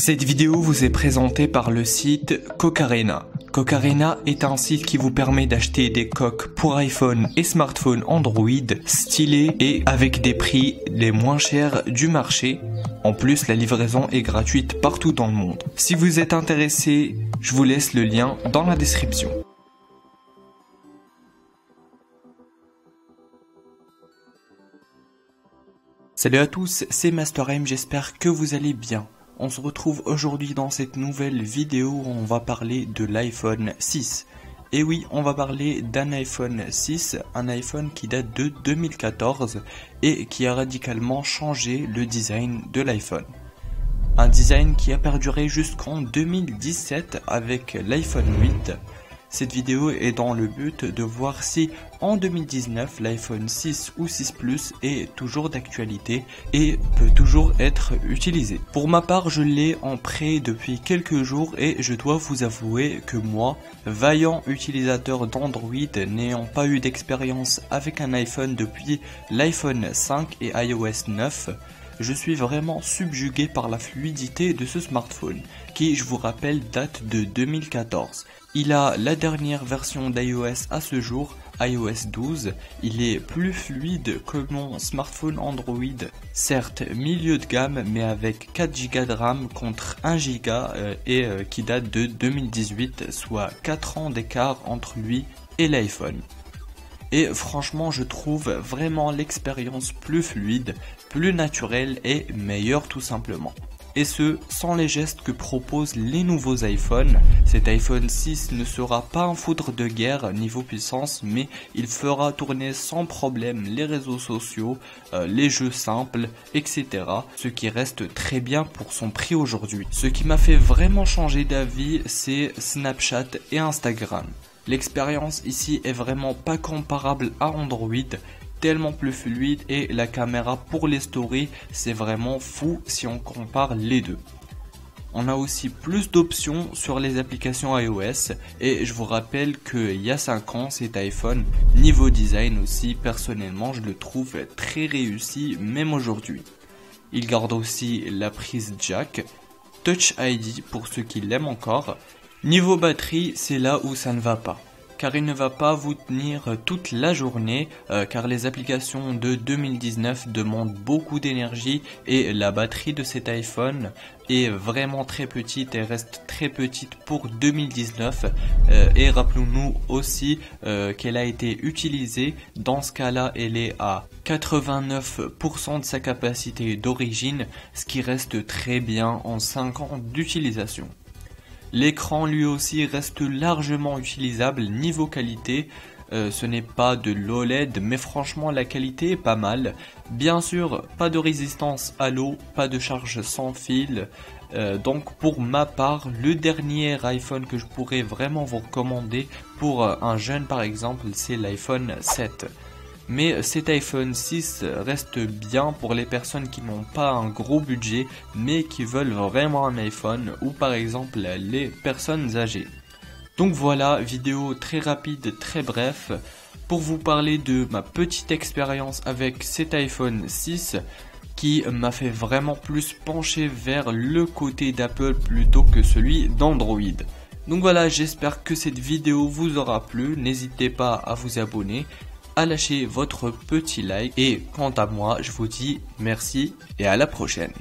Cette vidéo vous est présentée par le site Cocarena. Cocarena est un site qui vous permet d'acheter des coques pour iPhone et smartphone Android stylés et avec des prix les moins chers du marché. En plus, la livraison est gratuite partout dans le monde. Si vous êtes intéressé, je vous laisse le lien dans la description. Salut à tous, c'est MasterM, j'espère que vous allez bien. On se retrouve aujourd'hui dans cette nouvelle vidéo où on va parler de l'iPhone 6. Et oui, on va parler d'un iPhone 6, un iPhone qui date de 2014 et qui a radicalement changé le design de l'iPhone. Un design qui a perduré jusqu'en 2017 avec l'iPhone 8. Cette vidéo est dans le but de voir si en 2019 l'iPhone 6 ou 6 Plus est toujours d'actualité et peut toujours être utilisé. Pour ma part, je l'ai en prêt depuis quelques jours et je dois vous avouer que moi, vaillant utilisateur d'Android n'ayant pas eu d'expérience avec un iPhone depuis l'iPhone 5 et iOS 9, je suis vraiment subjugué par la fluidité de ce smartphone, qui, je vous rappelle, date de 2014. Il a la dernière version d'iOS à ce jour, iOS 12. Il est plus fluide que mon smartphone Android, certes milieu de gamme, mais avec 4 Go de RAM contre 1 Go et qui date de 2018, soit 4 ans d'écart entre lui et l'iPhone. Et franchement, je trouve vraiment l'expérience plus fluide, plus naturelle et meilleure tout simplement. Et ce, sans les gestes que proposent les nouveaux iPhones. Cet iPhone 6 ne sera pas un foudre de guerre niveau puissance, mais il fera tourner sans problème les réseaux sociaux, les jeux simples, etc. Ce qui reste très bien pour son prix aujourd'hui. Ce qui m'a fait vraiment changer d'avis, c'est Snapchat et Instagram. L'expérience ici est vraiment pas comparable à Android, tellement plus fluide et la caméra pour les stories, c'est vraiment fou si on compare les deux. On a aussi plus d'options sur les applications iOS et je vous rappelle qu'il y a 5 ans cet iPhone, niveau design aussi, personnellement je le trouve très réussi même aujourd'hui. Il garde aussi la prise jack, Touch ID pour ceux qui l'aiment encore. Niveau batterie, c'est là où ça ne va pas, car il ne va pas vous tenir toute la journée, car les applications de 2019 demandent beaucoup d'énergie et la batterie de cet iPhone est vraiment très petite et reste très petite pour 2019 et rappelons-nous aussi qu'elle a été utilisée, dans ce cas-là elle est à 89% de sa capacité d'origine, ce qui reste très bien en 5 ans d'utilisation. L'écran lui aussi reste largement utilisable niveau qualité, ce n'est pas de l'OLED mais franchement la qualité est pas mal. Bien sûr pas de résistance à l'eau, pas de charge sans fil, donc pour ma part le dernier iPhone que je pourrais vraiment vous recommander pour un jeune par exemple c'est l'iPhone 7. Mais cet iPhone 6 reste bien pour les personnes qui n'ont pas un gros budget mais qui veulent vraiment un iPhone ou par exemple les personnes âgées. Donc voilà, vidéo très rapide, très bref pour vous parler de ma petite expérience avec cet iPhone 6 qui m'a fait vraiment plus pencher vers le côté d'Apple plutôt que celui d'Android. Donc voilà, j'espère que cette vidéo vous aura plu, n'hésitez pas à vous abonner, à lâcher votre petit like et quant à moi je vous dis merci et à la prochaine.